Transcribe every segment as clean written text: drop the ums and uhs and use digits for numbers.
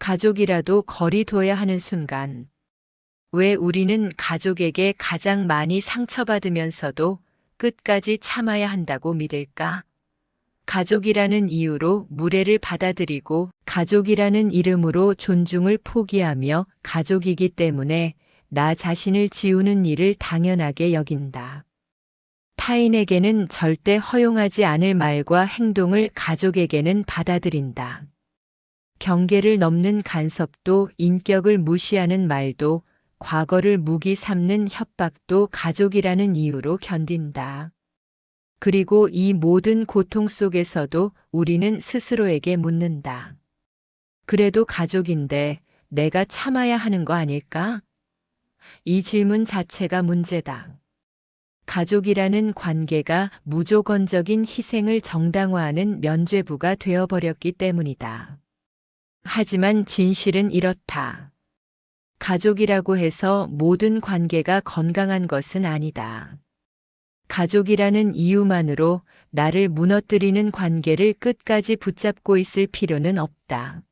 가족이라도 거리 둬야 하는 순간, 왜 우리는 가족에게 가장 많이 상처받으면서도 끝까지 참아야 한다고 믿을까? 가족이라는 이유로 무례를 받아들이고 가족이라는 이름으로 존중을 포기하며 가족이기 때문에 나 자신을 지우는 일을 당연하게 여긴다. 타인에게는 절대 허용하지 않을 말과 행동을 가족에게는 받아들인다. 경계를 넘는 간섭도, 인격을 무시하는 말도, 과거를 무기 삼는 협박도 가족이라는 이유로 견딘다. 그리고 이 모든 고통 속에서도 우리는 스스로에게 묻는다. 그래도 가족인데 내가 참아야 하는 거 아닐까? 이 질문 자체가 문제다. 가족이라는 관계가 무조건적인 희생을 정당화하는 면죄부가 되어버렸기 때문이다. 하지만 진실은 이렇다. 가족이라고 해서 모든 관계가 건강한 것은 아니다. 가족이라는 이유만으로 나를 무너뜨리는 관계를 끝까지 붙잡고 있을 필요는 없다.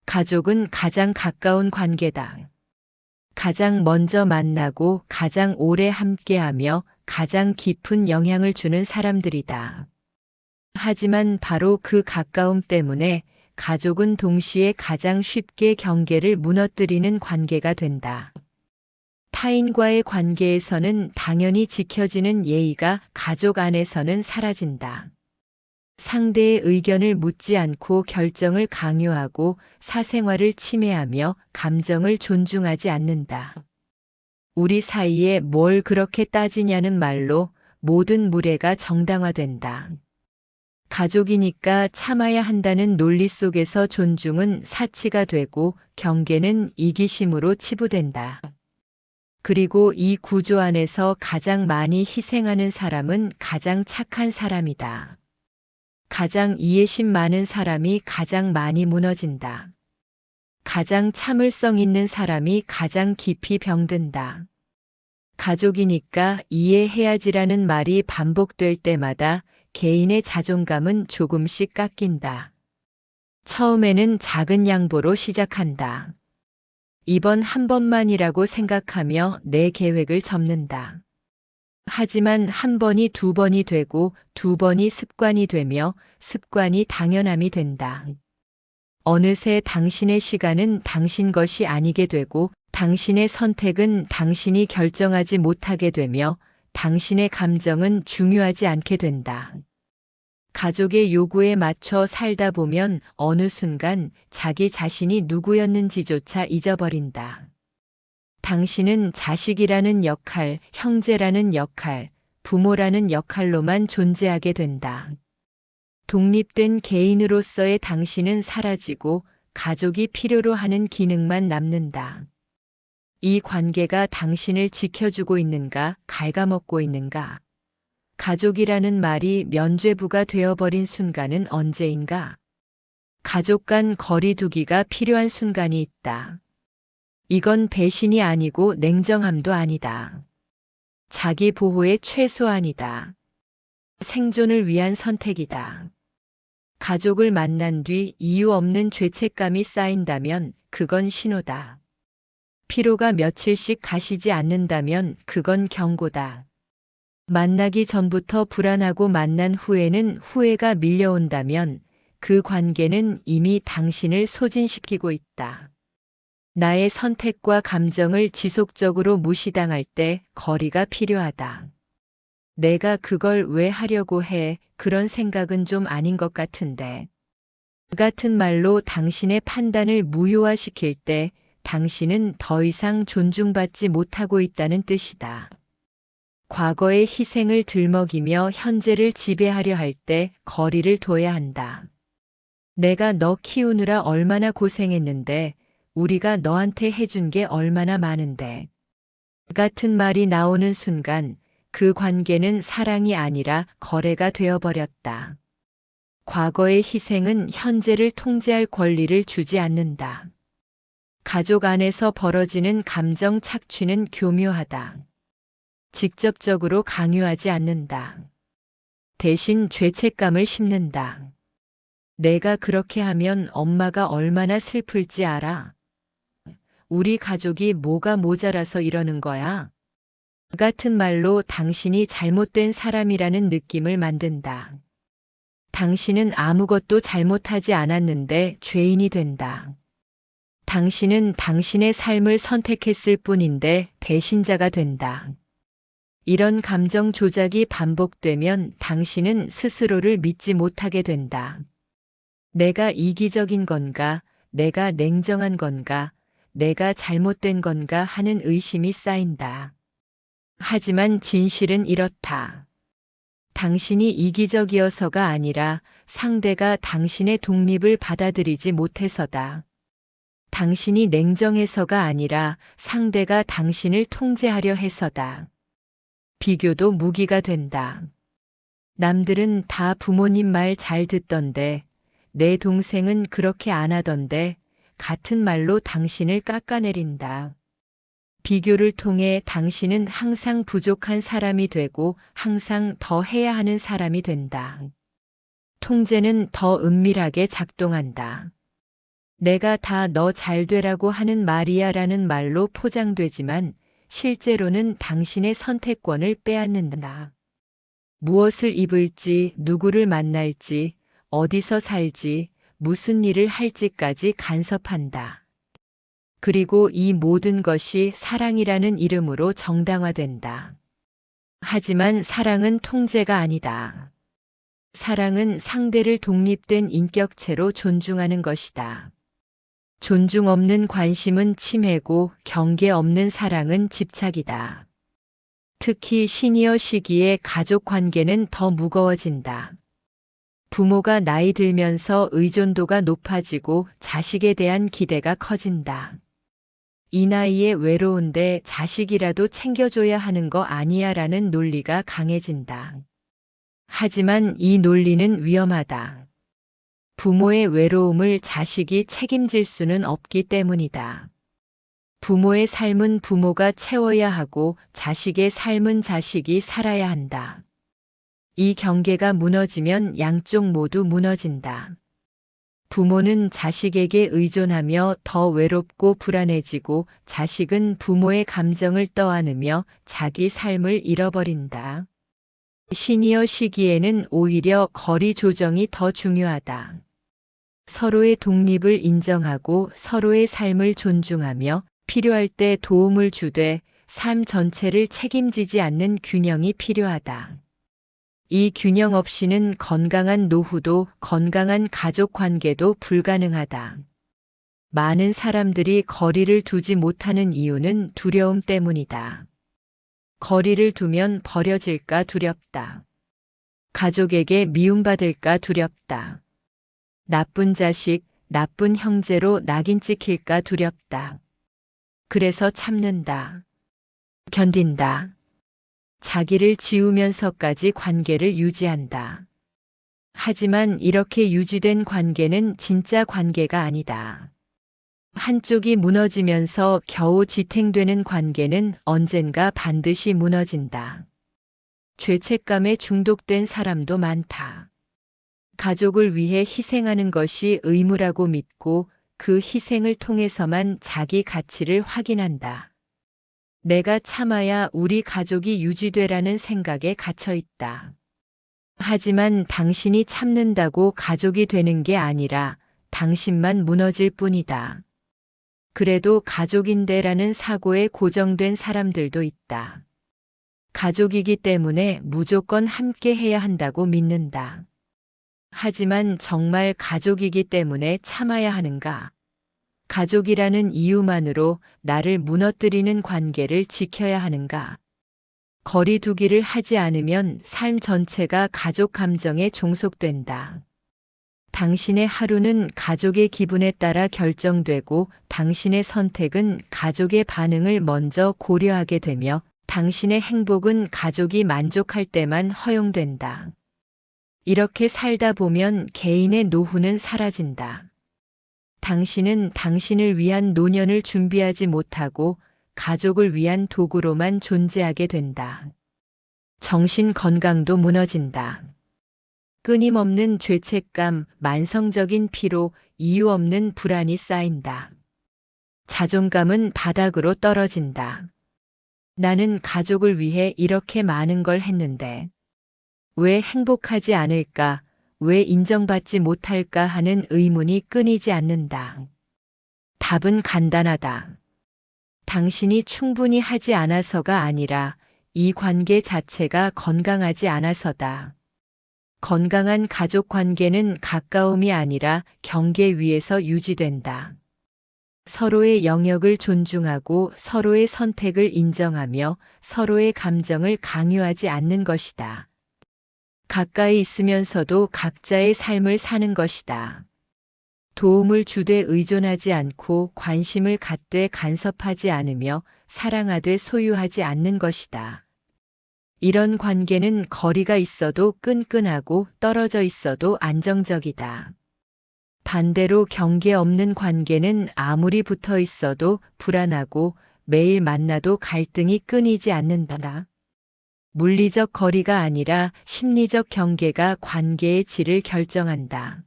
가족은 가장 가까운 관계다. 가장 먼저 만나고 가장 오래 함께하며 가장 깊은 영향을 주는 사람들이다. 하지만 바로 그 가까움 때문에 가족은 동시에 가장 쉽게 경계를 무너뜨리는 관계가 된다. 타인과의 관계에서는 당연히 지켜지는 예의가 가족 안에서는 사라진다. 상대의 의견을 묻지 않고 결정을 강요하고 사생활을 침해하며 감정을 존중하지 않는다. 우리 사이에 뭘 그렇게 따지냐는 말로 모든 무례가 정당화된다. 가족이니까 참아야 한다는 논리 속에서 존중은 사치가 되고 경계는 이기심으로 치부된다. 그리고 이 구조 안에서 가장 많이 희생하는 사람은 가장 착한 사람이다. 가장 이해심 많은 사람이 가장 많이 무너진다. 가장 참을성 있는 사람이 가장 깊이 병든다. 가족이니까 이해해야지라는 말이 반복될 때마다 개인의 자존감은 조금씩 깎인다. 처음에는 작은 양보로 시작한다. 이번 한 번만이라고 생각하며 내 계획을 접는다. 하지만 한 번이 두 번이 되고 두 번이 습관이 되며 습관이 당연함이 된다. 어느새 당신의 시간은 당신 것이 아니게 되고 당신의 선택은 당신이 결정하지 못하게 되며 당신의 감정은 중요하지 않게 된다. 가족의 요구에 맞춰 살다 보면 어느 순간 자기 자신이 누구였는지조차 잊어버린다. 당신은 자식이라는 역할, 형제라는 역할, 부모라는 역할로만 존재하게 된다. 독립된 개인으로서의 당신은 사라지고 가족이 필요로 하는 기능만 남는다. 이 관계가 당신을 지켜주고 있는가, 갉아먹고 있는가? 가족이라는 말이 면죄부가 되어버린 순간은 언제인가? 가족 간 거리 두기가 필요한 순간이 있다. 이건 배신이 아니고 냉정함도 아니다. 자기 보호의 최소한이다. 생존을 위한 선택이다. 가족을 만난 뒤 이유 없는 죄책감이 쌓인다면 그건 신호다. 피로가 며칠씩 가시지 않는다면 그건 경고다. 만나기 전부터 불안하고 만난 후에는 후회가 밀려온다면 그 관계는 이미 당신을 소진시키고 있다. 나의 선택과 감정을 지속적으로 무시당할 때 거리가 필요하다. 내가 그걸 왜 하려고 해? 그런 생각은 좀 아닌 것 같은데. 그 같은 말로 당신의 판단을 무효화시킬 때 당신은 더 이상 존중받지 못하고 있다는 뜻이다. 과거의 희생을 들먹이며 현재를 지배하려 할 때 거리를 둬야 한다. 내가 너 키우느라 얼마나 고생했는데 우리가 너한테 해준 게 얼마나 많은데. 그 같은 말이 나오는 순간 그 관계는 사랑이 아니라 거래가 되어버렸다. 과거의 희생은 현재를 통제할 권리를 주지 않는다. 가족 안에서 벌어지는 감정 착취는 교묘하다. 직접적으로 강요하지 않는다. 대신 죄책감을 심는다. 내가 그렇게 하면 엄마가 얼마나 슬플지 알아? 우리 가족이 뭐가 모자라서 이러는 거야? 같은 말로 당신이 잘못된 사람이라는 느낌을 만든다. 당신은 아무것도 잘못하지 않았는데 죄인이 된다. 당신은 당신의 삶을 선택했을 뿐인데 배신자가 된다. 이런 감정 조작이 반복되면 당신은 스스로를 믿지 못하게 된다. 내가 이기적인 건가, 내가 냉정한 건가, 내가 잘못된 건가 하는 의심이 쌓인다. 하지만 진실은 이렇다. 당신이 이기적이어서가 아니라 상대가 당신의 독립을 받아들이지 못해서다. 당신이 냉정해서가 아니라 상대가 당신을 통제하려 해서다. 비교도 무기가 된다. 남들은 다 부모님 말 잘 듣던데, 내 동생은 그렇게 안 하던데, 같은 말로 당신을 깎아내린다. 비교를 통해 당신은 항상 부족한 사람이 되고 항상 더 해야 하는 사람이 된다. 통제는 더 은밀하게 작동한다. 내가 다 너 잘 되라고 하는 말이야 라는 말로 포장되지만 실제로는 당신의 선택권을 빼앗는다. 무엇을 입을지, 누구를 만날지, 어디서 살지, 무슨 일을 할지까지 간섭한다. 그리고 이 모든 것이 사랑이라는 이름으로 정당화된다. 하지만 사랑은 통제가 아니다. 사랑은 상대를 독립된 인격체로 존중하는 것이다. 존중 없는 관심은 침해고 경계 없는 사랑은 집착이다. 특히 시니어 시기에 가족 관계는 더 무거워진다. 부모가 나이 들면서 의존도가 높아지고 자식에 대한 기대가 커진다. 이 나이에 외로운데 자식이라도 챙겨줘야 하는 거 아니야 라는 논리가 강해진다. 하지만 이 논리는 위험하다. 부모의 외로움을 자식이 책임질 수는 없기 때문이다. 부모의 삶은 부모가 채워야 하고 자식의 삶은 자식이 살아야 한다. 이 경계가 무너지면 양쪽 모두 무너진다. 부모는 자식에게 의존하며 더 외롭고 불안해지고 자식은 부모의 감정을 떠안으며 자기 삶을 잃어버린다. 시니어 시기에는 오히려 거리 조정이 더 중요하다. 서로의 독립을 인정하고 서로의 삶을 존중하며 필요할 때 도움을 주되 삶 전체를 책임지지 않는 균형이 필요하다. 이 균형 없이는 건강한 노후도 건강한 가족 관계도 불가능하다. 많은 사람들이 거리를 두지 못하는 이유는 두려움 때문이다. 거리를 두면 버려질까 두렵다. 가족에게 미움받을까 두렵다. 나쁜 자식, 나쁜 형제로 낙인 찍힐까 두렵다. 그래서 참는다. 견딘다. 자기를 지우면서까지 관계를 유지한다. 하지만 이렇게 유지된 관계는 진짜 관계가 아니다. 한쪽이 무너지면서 겨우 지탱되는 관계는 언젠가 반드시 무너진다. 죄책감에 중독된 사람도 많다. 가족을 위해 희생하는 것이 의무라고 믿고 그 희생을 통해서만 자기 가치를 확인한다. 내가 참아야 우리 가족이 유지되라는 생각에 갇혀 있다. 하지만 당신이 참는다고 가족이 되는 게 아니라 당신만 무너질 뿐이다. 그래도 가족인데라는 사고에 고정된 사람들도 있다. 가족이기 때문에 무조건 함께 해야 한다고 믿는다. 하지만 정말 가족이기 때문에 참아야 하는가? 가족이라는 이유만으로 나를 무너뜨리는 관계를 지켜야 하는가? 거리 두기를 하지 않으면 삶 전체가 가족 감정에 종속된다. 당신의 하루는 가족의 기분에 따라 결정되고 당신의 선택은 가족의 반응을 먼저 고려하게 되며 당신의 행복은 가족이 만족할 때만 허용된다. 이렇게 살다 보면 개인의 노후는 사라진다. 당신은 당신을 위한 노년을 준비하지 못하고 가족을 위한 도구로만 존재하게 된다. 정신 건강도 무너진다. 끊임없는 죄책감, 만성적인 피로, 이유 없는 불안이 쌓인다. 자존감은 바닥으로 떨어진다. 나는 가족을 위해 이렇게 많은 걸 했는데 왜 행복하지 않을까, 왜 인정받지 못할까 하는 의문이 끊이지 않는다. 답은 간단하다. 당신이 충분히 하지 않아서가 아니라 이 관계 자체가 건강하지 않아서다. 건강한 가족 관계는 가까움이 아니라 경계 위에서 유지된다. 서로의 영역을 존중하고 서로의 선택을 인정하며 서로의 감정을 강요하지 않는 것이다. 가까이 있으면서도 각자의 삶을 사는 것이다. 도움을 주되 의존하지 않고 관심을 갖되 간섭하지 않으며 사랑하되 소유하지 않는 것이다. 이런 관계는 거리가 있어도 끈끈하고 떨어져 있어도 안정적이다. 반대로 경계 없는 관계는 아무리 붙어 있어도 불안하고 매일 만나도 갈등이 끊이지 않는다. 물리적 거리가 아니라 심리적 경계가 관계의 질을 결정한다.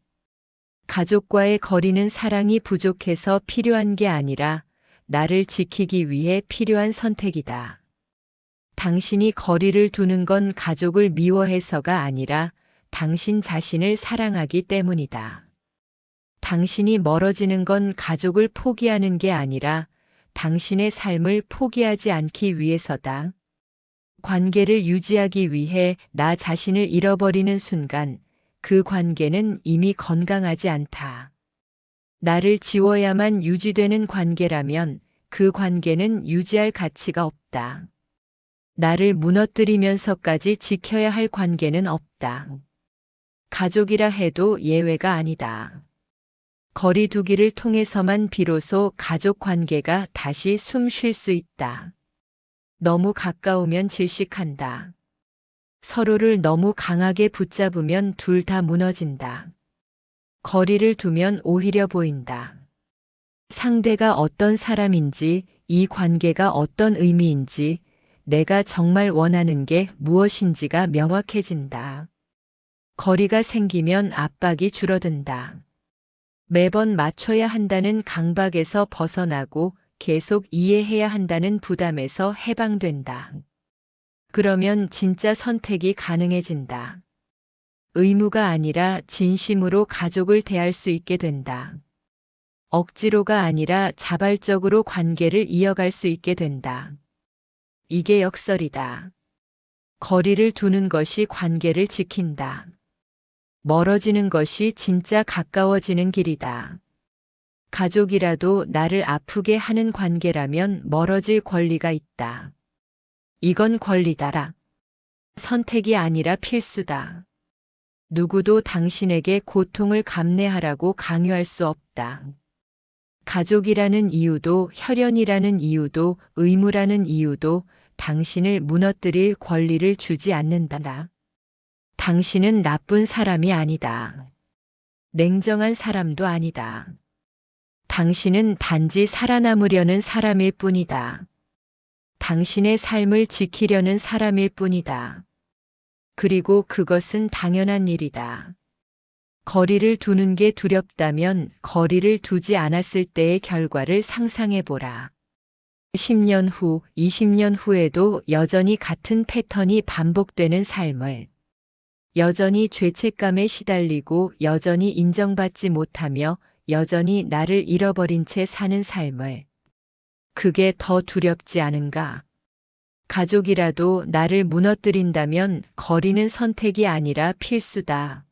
가족과의 거리는 사랑이 부족해서 필요한 게 아니라 나를 지키기 위해 필요한 선택이다. 당신이 거리를 두는 건 가족을 미워해서가 아니라 당신 자신을 사랑하기 때문이다. 당신이 멀어지는 건 가족을 포기하는 게 아니라 당신의 삶을 포기하지 않기 위해서다. 관계를 유지하기 위해 나 자신을 잃어버리는 순간 그 관계는 이미 건강하지 않다. 나를 지워야만 유지되는 관계라면 그 관계는 유지할 가치가 없다. 나를 무너뜨리면서까지 지켜야 할 관계는 없다. 가족이라 해도 예외가 아니다. 거리 두기를 통해서만 비로소 가족 관계가 다시 숨 쉴 수 있다. 너무 가까우면 질식한다. 서로를 너무 강하게 붙잡으면 둘 다 무너진다. 거리를 두면 오히려 보인다. 상대가 어떤 사람인지, 이 관계가 어떤 의미인지, 내가 정말 원하는 게 무엇인지가 명확해진다. 거리가 생기면 압박이 줄어든다. 매번 맞춰야 한다는 강박에서 벗어나고 계속 이해해야 한다는 부담에서 해방된다. 그러면 진짜 선택이 가능해진다. 의무가 아니라 진심으로 가족을 대할 수 있게 된다. 억지로가 아니라 자발적으로 관계를 이어갈 수 있게 된다. 이게 역설이다. 거리를 두는 것이 관계를 지킨다. 멀어지는 것이 진짜 가까워지는 길이다. 가족이라도 나를 아프게 하는 관계라면 멀어질 권리가 있다. 이건 권리다라. 선택이 아니라 필수다. 누구도 당신에게 고통을 감내하라고 강요할 수 없다. 가족이라는 이유도 혈연이라는 이유도 의무라는 이유도 당신을 무너뜨릴 권리를 주지 않는다. 당신은 나쁜 사람이 아니다. 냉정한 사람도 아니다. 당신은 단지 살아남으려는 사람일 뿐이다. 당신의 삶을 지키려는 사람일 뿐이다. 그리고 그것은 당연한 일이다. 거리를 두는 게 두렵다면 거리를 두지 않았을 때의 결과를 상상해보라. 10년 후, 20년 후에도 여전히 같은 패턴이 반복되는 삶을, 여전히 죄책감에 시달리고 여전히 인정받지 못하며 여전히 나를 잃어버린 채 사는 삶을, 그게 더 두렵지 않은가? 가족이라도 나를 무너뜨린다면 거리는 선택이 아니라 필수다.